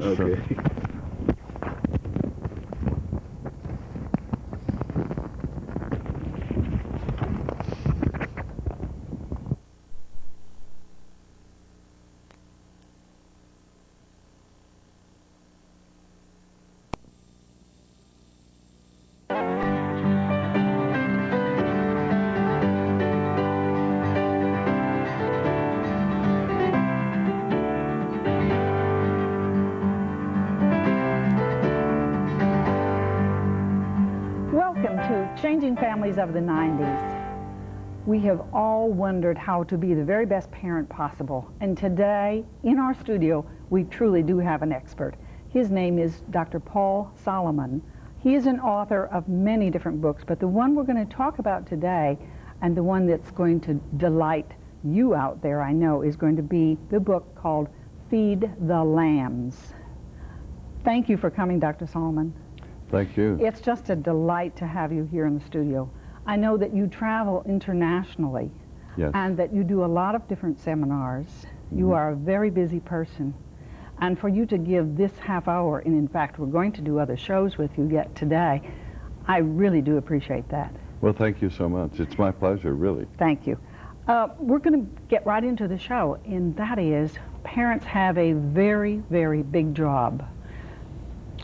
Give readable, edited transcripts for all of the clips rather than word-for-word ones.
Okay. Welcome to Changing Families of the 90s. We have all wondered how to be the very best parent possible. And today, in our studio, we truly do have an expert. His name is Dr. Paul Solomon. He is an author of many different books, but the one we're going to talk about today, and the one that's going to delight you out there, I know, is going to be the book called Feed the Lambs. Thank you for coming, Dr. Solomon. Thank you. It's just a delight to have you here in the studio. I know that you travel internationally, Yes. and that you do a lot of different seminars. You are a very busy person. And for you to give this half hour, and in fact, we're going to do other shows with you yet today, I really do appreciate that. Well, thank you so much. It's my pleasure, really. Thank you. We're going to get right into the show, and that is, parents have a very, very big job.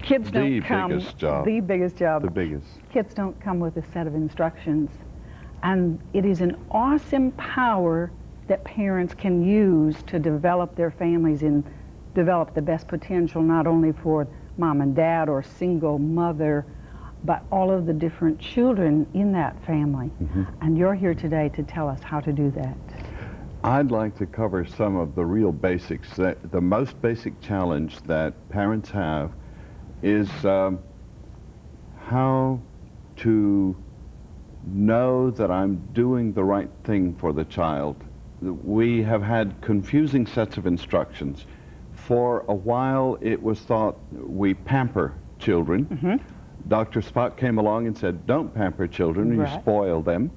Kids don't come. The biggest job. The biggest job. The biggest. Kids don't come with a set of instructions. And it is an awesome power that parents can use to develop their families and develop the best potential, not only for mom and dad or single mother, but all of the different children in that family. And you're here today to tell us how to do that. I'd like to cover some of the real basics. The most basic challenge that parents have is how to know that I'm doing the right thing for the child. We have had confusing sets of instructions. For a while, it was thought we pamper children. Dr. Spock came along and said, don't pamper children, you spoil them.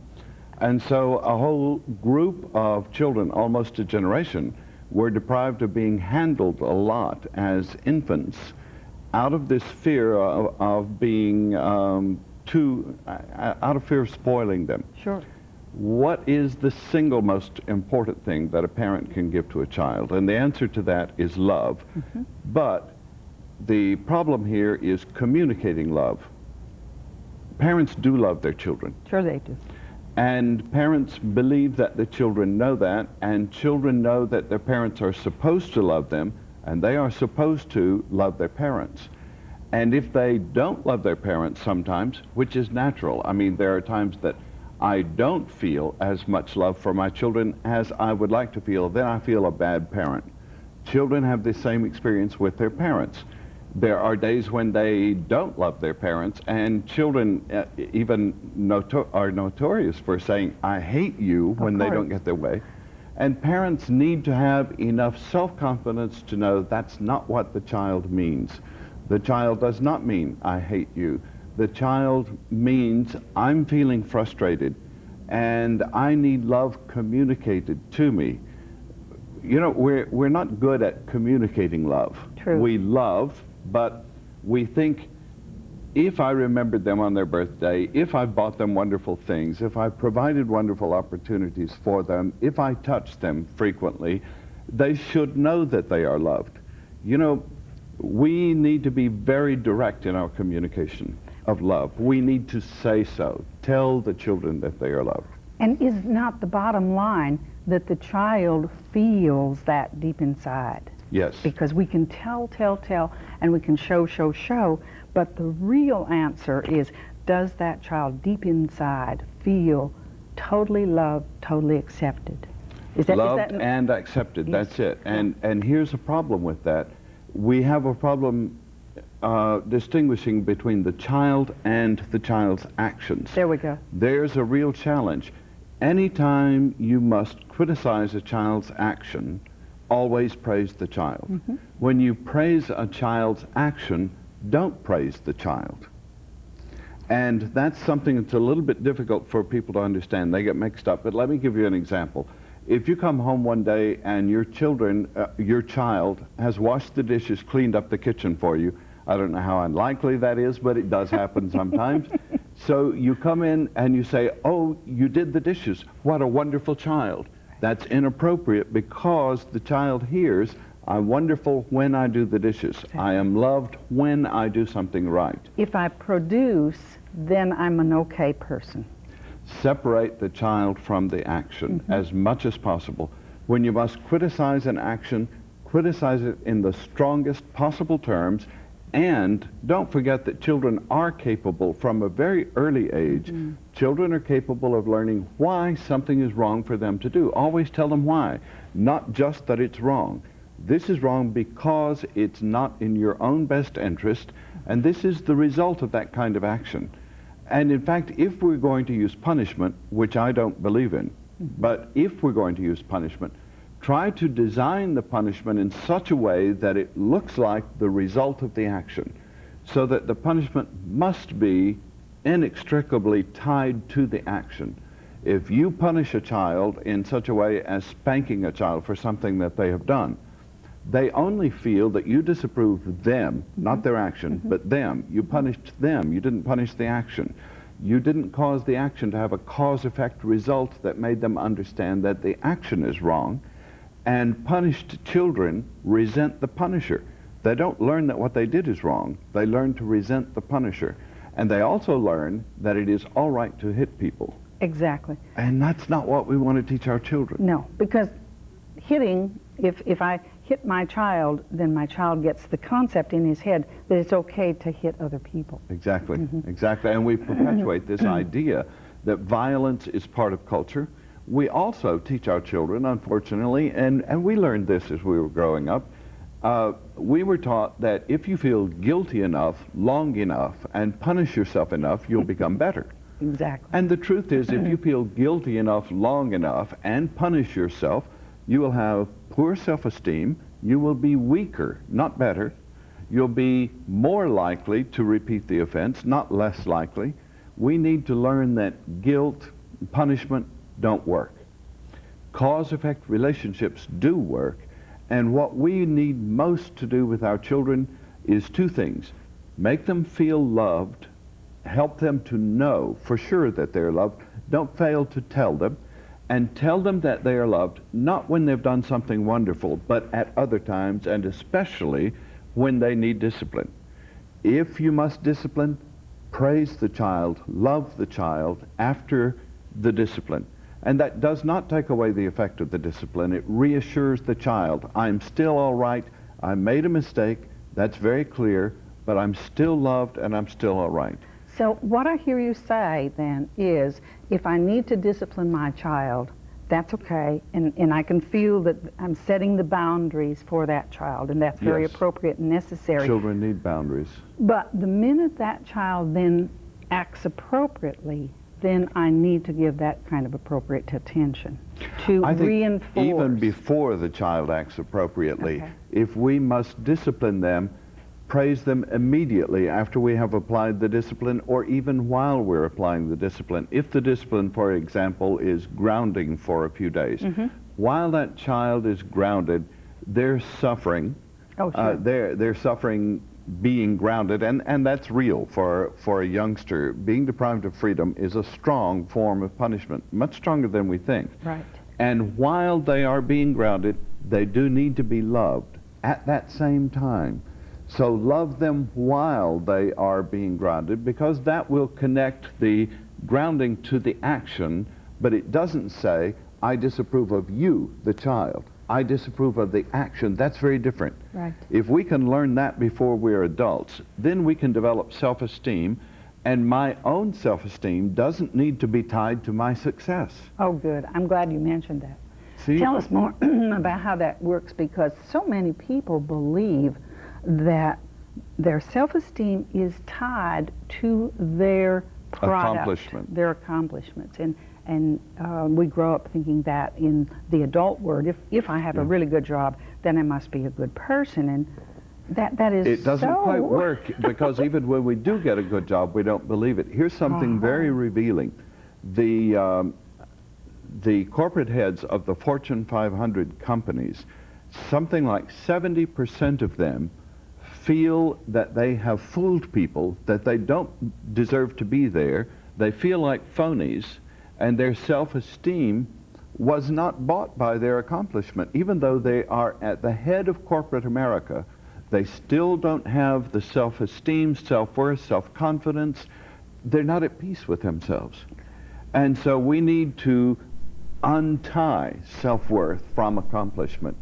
And so a whole group of children, almost a generation, were deprived of being handled a lot as infants, out of this fear of being out of fear of spoiling them. Sure. What is the single most important thing that a parent can give to a child? And the answer to that is love. But the problem here is communicating love. Parents do love their children. Sure they do. And parents believe that the children know that, and children know that their parents are supposed to love them, and they are supposed to love their parents. And if they don't love their parents sometimes, which is natural, I mean, there are times that I don't feel as much love for my children as I would like to feel, then I feel a bad parent. Children have the same experience with their parents. There are days when they don't love their parents, and children even are notorious for saying, I hate you, when they don't get their way. And parents need to have enough self-confidence to know that's not what the child means. The child does not mean, I hate you. The child means, I'm feeling frustrated, and I need love communicated to me. You know, we're not good at communicating love. True. We love, but we think, if I remembered them on their birthday, if I bought them wonderful things, if I provided wonderful opportunities for them, if I touched them frequently, they should know that they are loved. You know, we need to be very direct in our communication of love. We need to say so. Tell the children that they are loved. And is not the bottom line that the child feels that deep inside? Yes. Because we can tell, and we can show, but the real answer is, does that child deep inside feel totally loved, totally accepted? Loved and accepted, Yes. that's it. And here's a problem with that. We have a problem distinguishing between the child and the child's actions. There we go. There's a real challenge. Anytime you must criticize a child's action, always praise the child. When you praise a child's action, don't praise the child. And that's something that's a little bit difficult for people to understand. They get mixed up. But let me give you an example. If you come home one day and your child has washed the dishes, cleaned up the kitchen for you, I don't know how unlikely that is, but it does happen sometimes. So you come in and you say, oh, you did the dishes. What a wonderful child. That's inappropriate because the child hears, I'm wonderful when I do the dishes. I am loved when I do something right. If I produce, then I'm an okay person. Separate the child from the action as much as possible. When you must criticize an action, criticize it in the strongest possible terms, and don't forget that children are capable from a very early age. Children are capable of learning why something is wrong for them to do. Always tell them why, not just that it's wrong. This is wrong because it's not in your own best interest, and this is the result of that kind of action. And in fact, if we're going to use punishment, which I don't believe in, but if we're going to use punishment, try to design the punishment in such a way that it looks like the result of the action, so that the punishment must be inextricably tied to the action. If you punish a child in such a way as spanking a child for something that they have done, they only feel that you disapprove of them, not their action, but them. You punished them. You didn't punish the action. You didn't cause the action to have a cause-effect result that made them understand that the action is wrong. And punished children resent the punisher. They don't learn that what they did is wrong. They learn to resent the punisher. And they also learn that it is all right to hit people. Exactly. And that's not what we want to teach our children. No, because hitting, if I hit my child, then my child gets the concept in his head that it's okay to hit other people. Exactly, exactly. And we perpetuate this idea that violence is part of culture. We also teach our children, unfortunately, and we learned this as we were growing up, we were taught that if you feel guilty enough, long enough, and punish yourself enough, you'll become better. Exactly. And the truth is, if you feel guilty enough, long enough, and punish yourself, you will have poor self-esteem, you will be weaker, not better, you'll be more likely to repeat the offense, not less likely. We need to learn that guilt, punishment, don't work. Cause-effect relationships do work, and what we need most to do with our children is two things. Make them feel loved, help them to know for sure that they're loved. Don't fail to tell them, and tell them that they are loved, not when they've done something wonderful, but at other times, and especially when they need discipline. If you must discipline, praise the child, love the child after the discipline. And that does not take away the effect of the discipline. It reassures the child, I'm still all right, I made a mistake, that's very clear, but I'm still loved and I'm still all right. So what I hear you say then is, if I need to discipline my child, that's okay, and I can feel that I'm setting the boundaries for that child, and that's very appropriate and necessary. Children need boundaries. But the minute that child then acts appropriately, then I need to give that kind of appropriate attention to I think reinforce. Even before the child acts appropriately, Okay. if we must discipline them, praise them immediately after we have applied the discipline, or even while we're applying the discipline. If the discipline, for example, is grounding for a few days, while that child is grounded, they're suffering. Oh, sure. They're suffering being grounded, and that's real for a youngster. Being deprived of freedom is a strong form of punishment, much stronger than we think. Right. And while they are being grounded, they do need to be loved at that same time. So love them while they are being grounded, because that will connect the grounding to the action, but it doesn't say, I disapprove of you, the child. I disapprove of the action. That's very different. Right. If we can learn that before we're adults, then we can develop self-esteem, and my own self-esteem doesn't need to be tied to my success. Oh, good. I'm glad you mentioned that. See? Tell us more about how that works, because so many people believe that their self-esteem is tied to their product, Accomplishment. their accomplishments. And we grow up thinking that in the adult world, if I have a really good job, then I must be a good person. And that is It doesn't so... quite work, because even when we do get a good job, we don't believe it. Here's something very revealing. the corporate heads of the Fortune 500 companies, something like 70% of them feel that they have fooled people, that they don't deserve to be there. They feel like phonies, and their self-esteem was not bought by their accomplishment. Even though they are at the head of corporate America, they still don't have the self-esteem, self-worth, self-confidence. They're not at peace with themselves. And so we need to untie self-worth from accomplishment.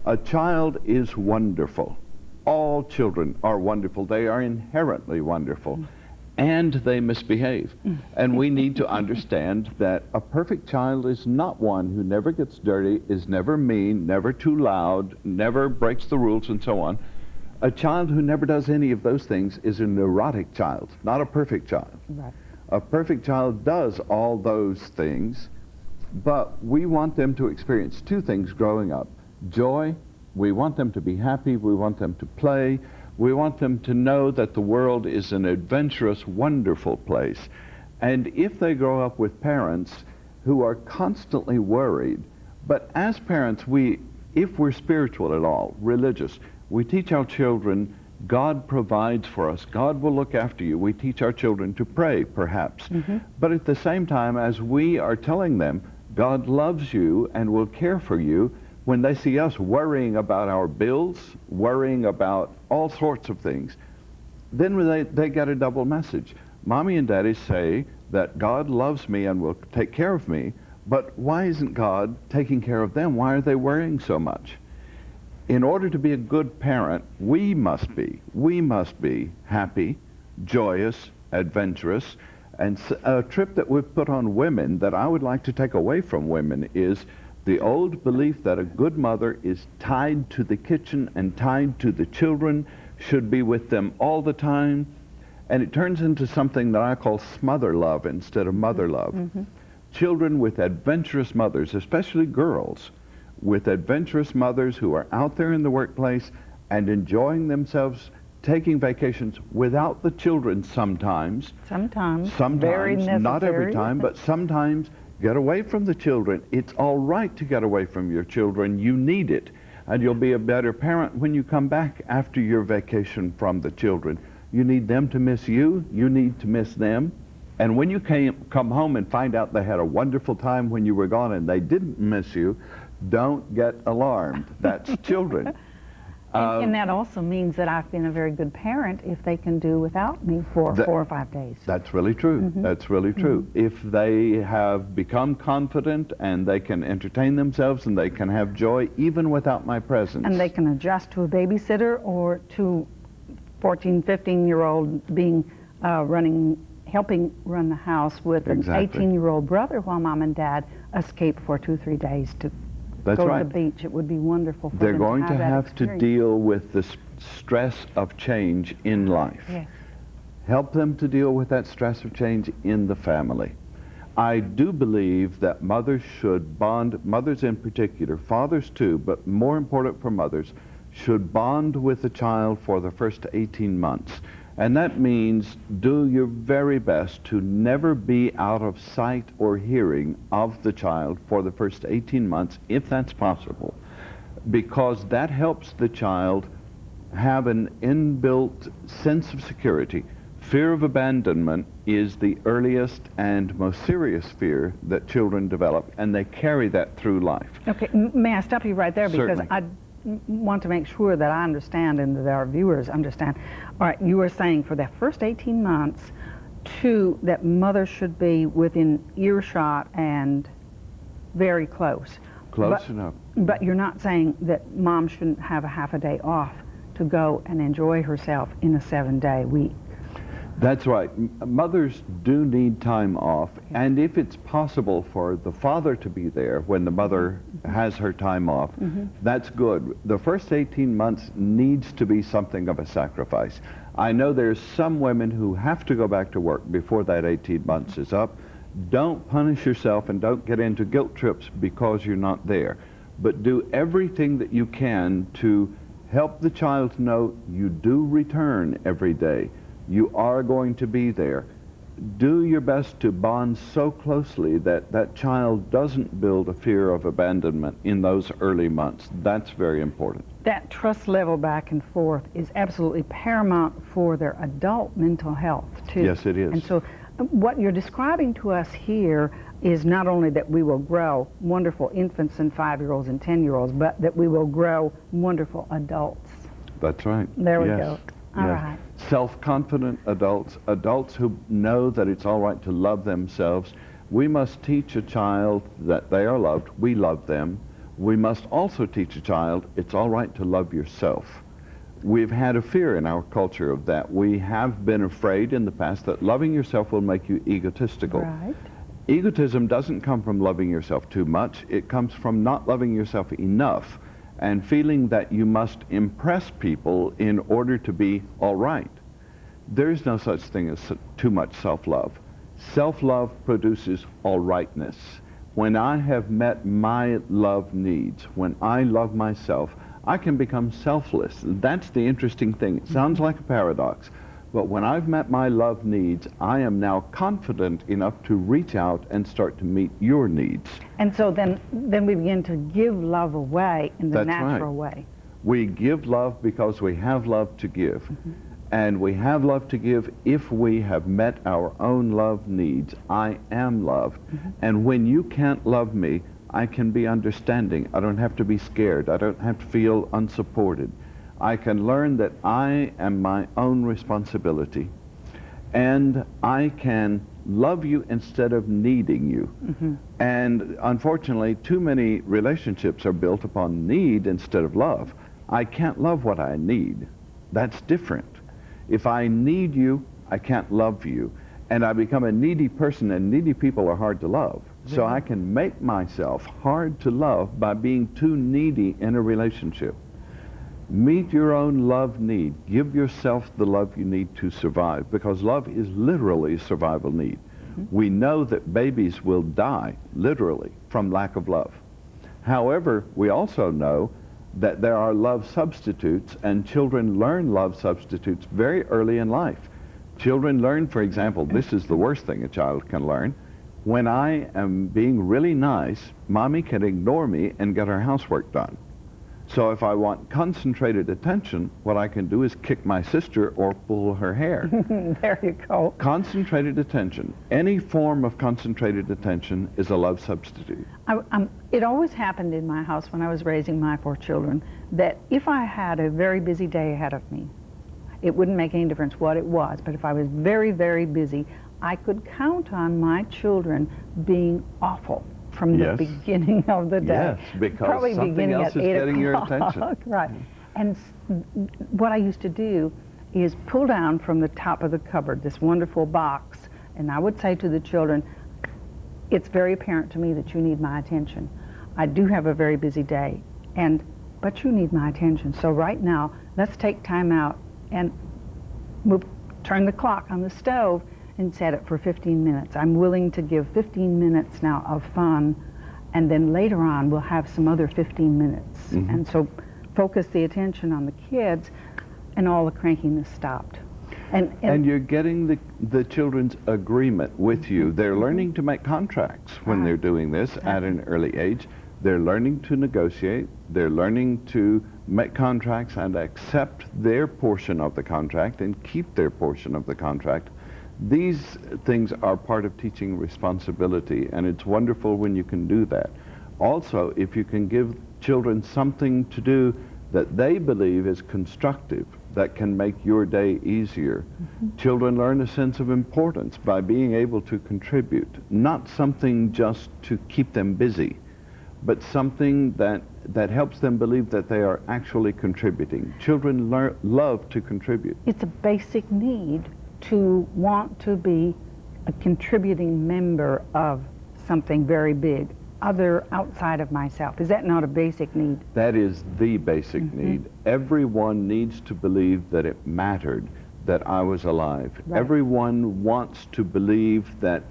A child is wonderful. All children are wonderful. They are inherently wonderful. And they misbehave. And we need to understand that a perfect child is not one who never gets dirty, is never mean, never too loud, never breaks the rules, and so on. A child who never does any of those things is a neurotic child, not a perfect child. Right. A perfect child does all those things, but we want them to experience two things growing up. Joy, we want them to be happy, we want them to play, we want them to know that the world is an adventurous, wonderful place. And if they grow up with parents who are constantly worried, but as parents, if we're spiritual at all, religious, we teach our children God provides for us. God will look after you. We teach our children to pray, perhaps. But at the same time, as we are telling them, God loves you and will care for you, when they see us worrying about our bills, worrying about all sorts of things, then they get a double message. Mommy and Daddy say that God loves me and will take care of me, but why isn't God taking care of them? Why are they worrying so much? In order to be a good parent, we must be happy, joyous, adventurous. And a trip that we've put on women that I would like to take away from women is the old belief that a good mother is tied to the kitchen and tied to the children, should be with them all the time. And it turns into something that I call smother love instead of mother love. Children with adventurous mothers, especially girls, with adventurous mothers who are out there in the workplace and enjoying themselves, taking vacations without the children sometimes. Sometimes. Very necessary. Not every time, but sometimes. Get away from the children. It's all right to get away from your children. You need it. And you'll be a better parent when you come back after your vacation from the children. You need them to miss you. You need to miss them. And when you come home and find out they had a wonderful time when you were gone and they didn't miss you, don't get alarmed. That's children. And that also means that I've been a very good parent if they can do without me for 4 or 5 days. That's really true. That's really true. If they have become confident and they can entertain themselves and they can have joy even without my presence. And they can adjust to a babysitter or to 14, 15-year-old being helping run the house with an 18-year-old brother while Mom and Dad escape for 2 or 3 days to go to the beach. It would be wonderful for They're them going to have to experience. deal with the stress of change in life. Yes. Help them to deal with that stress of change in the family. I do believe that mothers should bond, mothers in particular, fathers too, but more important for mothers, should bond with the child for the first 18 months. And that means do your very best to never be out of sight or hearing of the child for the first 18 months, if that's possible, because that helps the child have an inbuilt sense of security. Fear of abandonment is the earliest and most serious fear that children develop, and they carry that through life. Okay, may I stop you right there? Because Certainly. I want to make sure that I understand and that our viewers understand. All right, you were saying for that first 18 months, that mothers should be within earshot and very close. Close enough. But you're not saying that mom shouldn't have a half a day off to go and enjoy herself in a 7-day week. That's right. Mothers do need time off, and if it's possible for the father to be there when the mother has her time off, that's good. The first 18 months needs to be something of a sacrifice. I know there's some women who have to go back to work before that 18 months is up. Don't punish yourself and don't get into guilt trips because you're not there, but do everything that you can to help the child know you do return every day. You are going to be there. do your best to bond so closely that that child doesn't build a fear of abandonment in those early months. That's very important. That trust level back and forth is absolutely paramount for their adult mental health, too. Yes, it is. And so what you're describing to us here is not only that we will grow wonderful infants and 5-year-olds and 10-year-olds, but that we will grow wonderful adults. That's right. There we Yes. go. All Yes. right. Self-confident adults, adults who know that it's all right to love themselves. We must teach a child that they are loved. We love them. We must also teach a child it's all right to love yourself. We've had a fear in our culture of that. We have been afraid in the past that loving yourself will make you egotistical. Right. Egotism doesn't come from loving yourself too much. It comes from not loving yourself enough and feeling that you must impress people in order to be all right. There's no such thing as too much self-love. Self-love produces all rightness. When I have met my love needs, when I love myself, I can become selfless. That's the interesting thing. It sounds like a paradox, but when I've met my love needs, I am now confident enough to reach out and start to meet your needs. And so then we begin to give love away in the That's natural right. way. We give love because we have love to give. And we have love to give if we have met our own love needs. I am loved. And when you can't love me, I can be understanding. I don't have to be scared. I don't have to feel unsupported. I can learn that I am my own responsibility. And I can love you instead of needing you. And unfortunately, too many relationships are built upon need instead of love. I can't love what I need. That's different. If I need you, I can't love you. And I become a needy person, and needy people are hard to love. So I can make myself hard to love by being too needy in a relationship. Meet your own love need. Give yourself the love you need to survive, because love is literally a survival need. We know that babies will die, literally, from lack of love. However, we also know that there are love substitutes, and children learn love substitutes very early in life. Children learn, for example, this is the worst thing a child can learn. When I am being really nice, Mommy can ignore me and get her housework done. So if I want concentrated attention, what I can do is kick my sister or pull her hair. There you go. Concentrated attention, any form of concentrated attention is a love substitute. It always happened in my house when I was raising my 4 children that if I had a very busy day ahead of me, it wouldn't make any difference what it was, but if I was very, very busy, I could count on my children being awful from the Yes. beginning of the day. Yes, because Probably something beginning else at is 8 getting your o'clock. attention. Right. And what I used to do is pull down from the top of the cupboard this wonderful box, and I would say to the children, it's very apparent to me that you need my attention. I do have a very busy day, but you need my attention. So right now, let's take time out and turn the clock on the stove and set it for 15 minutes. I'm willing to give 15 minutes now of fun, and then later on we'll have some other 15 minutes. And so focus the attention on the kids, and all the crankiness stopped. And you're getting the children's agreement with you. They're learning to make contracts when they're doing this at an early age. They're learning to negotiate. They're learning to make contracts and accept their portion of the contract and keep their portion of the contract. These things are part of teaching responsibility, and it's wonderful when you can do that. Also, if you can give children something to do that they believe is constructive, that can make your day easier. Children learn a sense of importance by being able to contribute, not something just to keep them busy, but something that helps them believe that they are actually contributing. Children love to contribute. It's a basic need to want to be a contributing member of something very big, outside of myself. Is that not a basic need? That is the basic need. Everyone needs to believe that it mattered that I was alive. Right. Everyone wants to believe that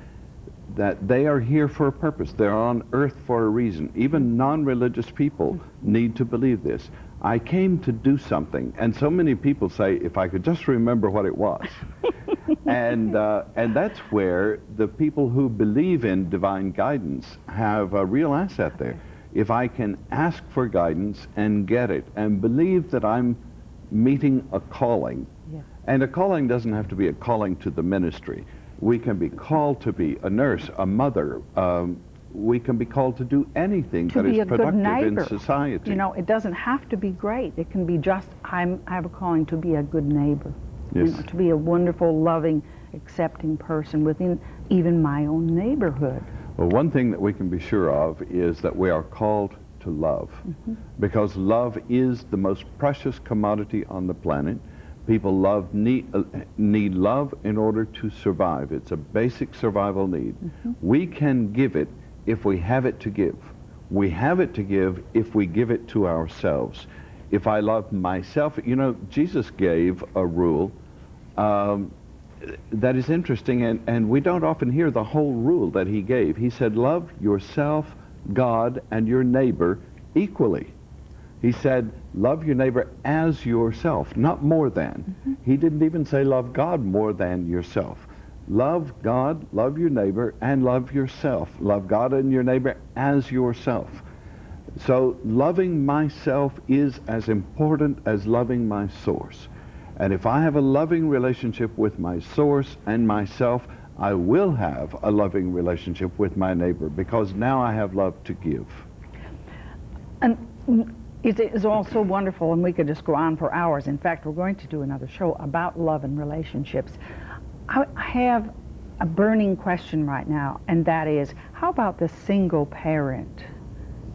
they are here for a purpose. They're on earth for a reason. Even non-religious people need to believe this. I came to do something, and so many people say, if I could just remember what it was. And that's where the people who believe in divine guidance have a real asset there. If I can ask for guidance and get it and believe that I'm meeting a calling, Yes. and a calling doesn't have to be a calling to the ministry. We can be called to be a nurse, a mother. We can be called to do anything To that be is a good productive neighbor. in society. You know, it doesn't have to be great. It can be just, I have a calling to be a good neighbor. You Yes. know, to be a wonderful, loving, accepting person within even my own neighborhood. Well, one thing that we can be sure of is that we are called to love, because love is the most precious commodity on the planet. People need love in order to survive. It's a basic survival need. We can give it if we have it to give. We have it to give if we give it to ourselves. If I love myself, you know, Jesus gave a rule that is interesting, and we don't often hear the whole rule that he gave. He said, love yourself, God, and your neighbor equally. He said, love your neighbor as yourself, not more than. He didn't even say love God more than yourself. Love God, love your neighbor, and love yourself. Love God and your neighbor as yourself. So loving myself is as important as loving my source. And if I have a loving relationship with my source and myself, I will have a loving relationship with my neighbor, because now I have love to give. And it is also wonderful, and we could just go on for hours. In fact, we're going to do another show about love and relationships. I have a burning question right now, and that is, how about the single parent?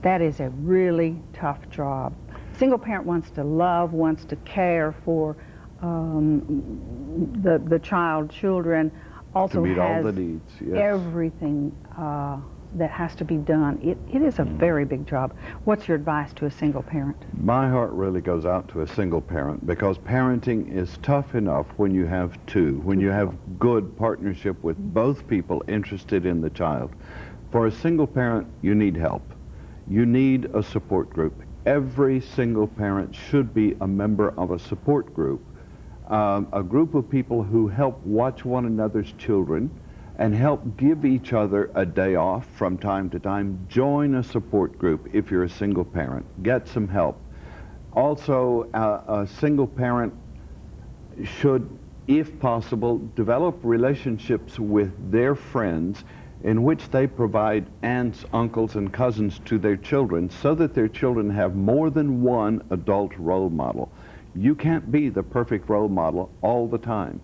That is a really tough job. Single parent wants to love, wants to care for the children, also To meet all has the needs, yes. everything that has to be done. It is a very big job. What's your advice to a single parent? My heart really goes out to a single parent, because parenting is tough enough when you have two, when you have good partnership with both people interested in the child. For a single parent, you need help. You need a support group. Every single parent should be a member of a support group, a group of people who help watch one another's children and help give each other a day off from time to time. Join a support group if you're a single parent. Get some help. Also, a single parent should, if possible, develop relationships with their friends in which they provide aunts, uncles, and cousins to their children, so that their children have more than one adult role model. You can't be the perfect role model all the time.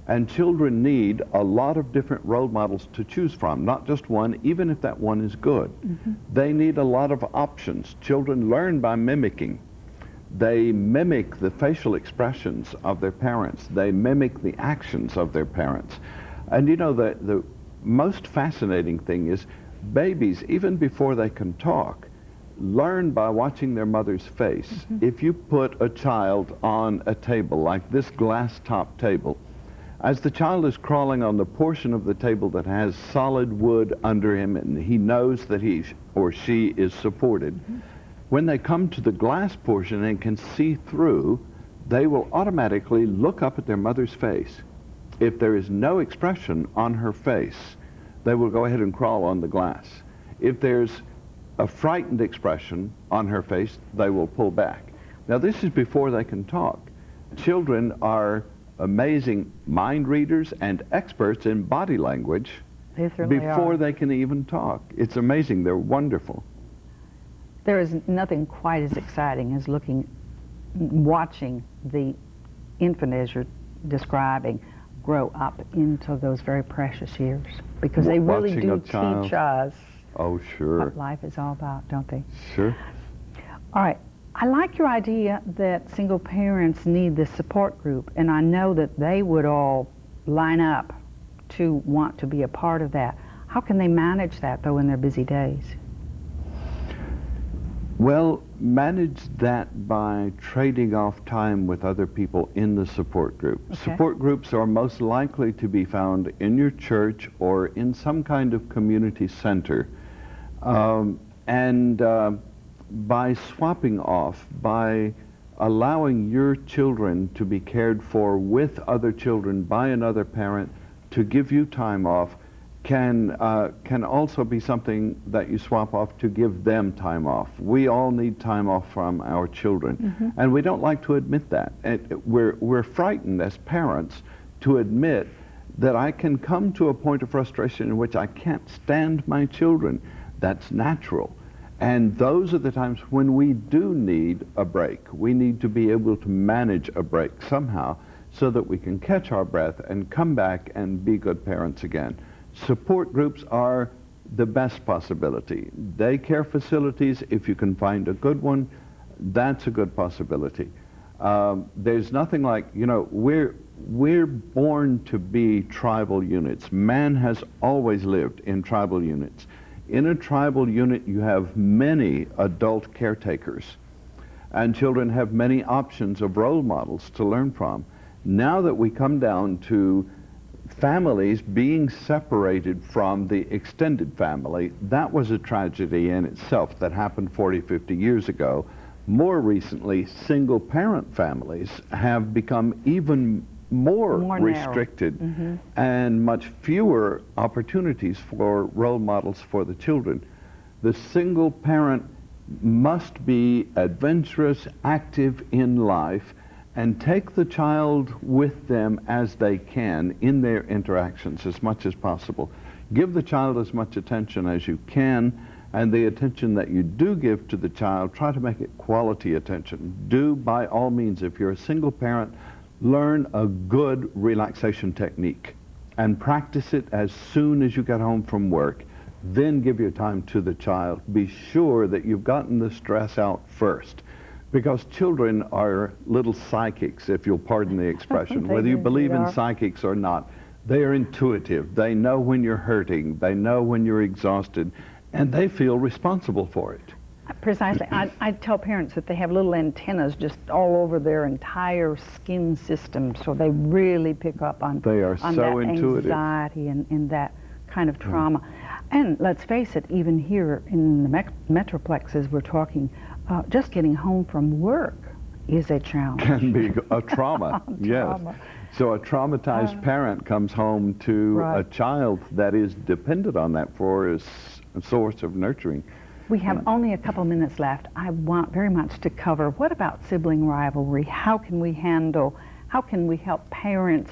And children need a lot of different role models to choose from, not just one, even if that one is good. They need a lot of options. Children learn by mimicking. They mimic the facial expressions of their parents. They mimic the actions of their parents. And you know, the most fascinating thing is babies, even before they can talk, learn by watching their mother's face. If you put a child on a table like this glass top table, as the child is crawling on the portion of the table that has solid wood under him and he knows that he or she is supported, when they come to the glass portion and can see through, they will automatically look up at their mother's face. If there is no expression on her face, they will go ahead and crawl on the glass. If there's a frightened expression on her face, they will pull back. Now, this is before they can talk. Children are amazing mind readers and experts in body language They certainly before are. they can even talk. It's amazing. They're wonderful. There is nothing quite as exciting as watching the infant, as you're describing, grow up into those very precious years, because they really Watching do a child. teach us Oh, sure. what life is all about, don't they? Sure. All right. I like your idea that single parents need this support group, and I know that they would all line up to want to be a part of that. How can they manage that, though, in their busy days? Well, manage that by trading off time with other people in the support group. Okay. Support groups are most likely to be found in your church or in some kind of community center. By swapping off, by allowing your children to be cared for with other children by another parent to give you time off can also be something that you swap off to give them time off. We all need time off from our children, and we don't like to admit that. And we're frightened as parents to admit that I can come to a point of frustration in which I can't stand my children. That's natural. And those are the times when we do need a break. We need to be able to manage a break somehow so that we can catch our breath and come back and be good parents again. Support groups are the best possibility. Daycare facilities, if you can find a good one, that's a good possibility. There's nothing like, you know, we're born to be tribal units. Man has always lived in tribal units. In a tribal unit, you have many adult caretakers, and children have many options of role models to learn from. Now that we come down to families being separated from the extended family, that was a tragedy in itself that happened 40, 50 years ago. More recently, single-parent families have become even more restricted and much fewer opportunities for role models for the children. The single parent must be adventurous, active in life, and take the child with them as they can in their interactions as much as possible. Give the child as much attention as you can, and the attention that you do give to the child, try to make it quality attention. Do, by all means, if you're a single parent, learn a good relaxation technique and practice it as soon as you get home from work. Then give your time to the child. Be sure that you've gotten the stress out first, because children are little psychics, if you'll pardon the expression. Whether you believe in psychics or not, they are intuitive. They know when you're hurting. They know when you're exhausted, and they feel responsible for it. Precisely. I tell parents that they have little antennas just all over their entire skin system, so they really pick up on, they are on so that intuitive. Anxiety and that kind of trauma. And let's face it, even here in the metroplexes we're talking, just getting home from work is a challenge. Can be a trauma, yes. So a traumatized parent comes home to a child that is dependent on that for a source of nurturing. We have only a couple minutes left. I want very much to cover, what about sibling rivalry? How can we help parents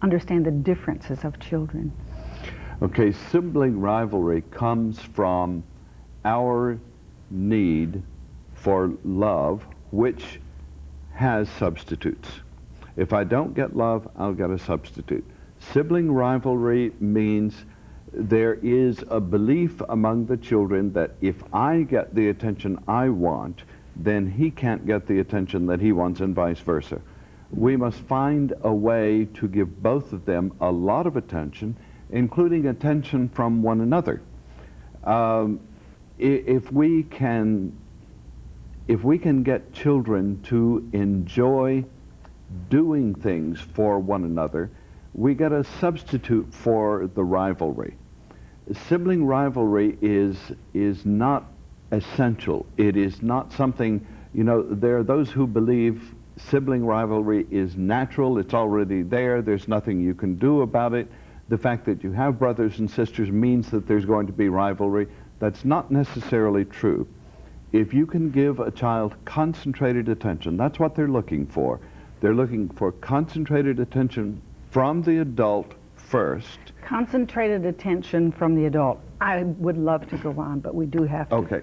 understand the differences of children? Okay, sibling rivalry comes from our need for love, which has substitutes. If I don't get love, I'll get a substitute. Sibling rivalry means there is a belief among the children that if I get the attention I want, then he can't get the attention that he wants, and vice versa. We must find a way to give both of them a lot of attention, including attention from one another. If we can get children to enjoy doing things for one another, we get a substitute for the rivalry. Sibling rivalry is not essential. It is not something, you know, there are those who believe sibling rivalry is natural, it's already there, there's nothing you can do about it. The fact that you have brothers and sisters means that there's going to be rivalry. That's not necessarily true. If you can give a child concentrated attention, that's what they're looking for. They're looking for concentrated attention from the adult first. Concentrated attention from the adult. I would love to go on, but we do have to. Okay.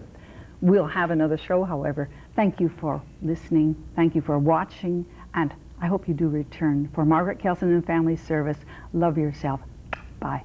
We'll have another show, however. Thank you for listening. Thank you for watching, and I hope you do return. For Margaret Kelson and Family Service, love yourself. Bye.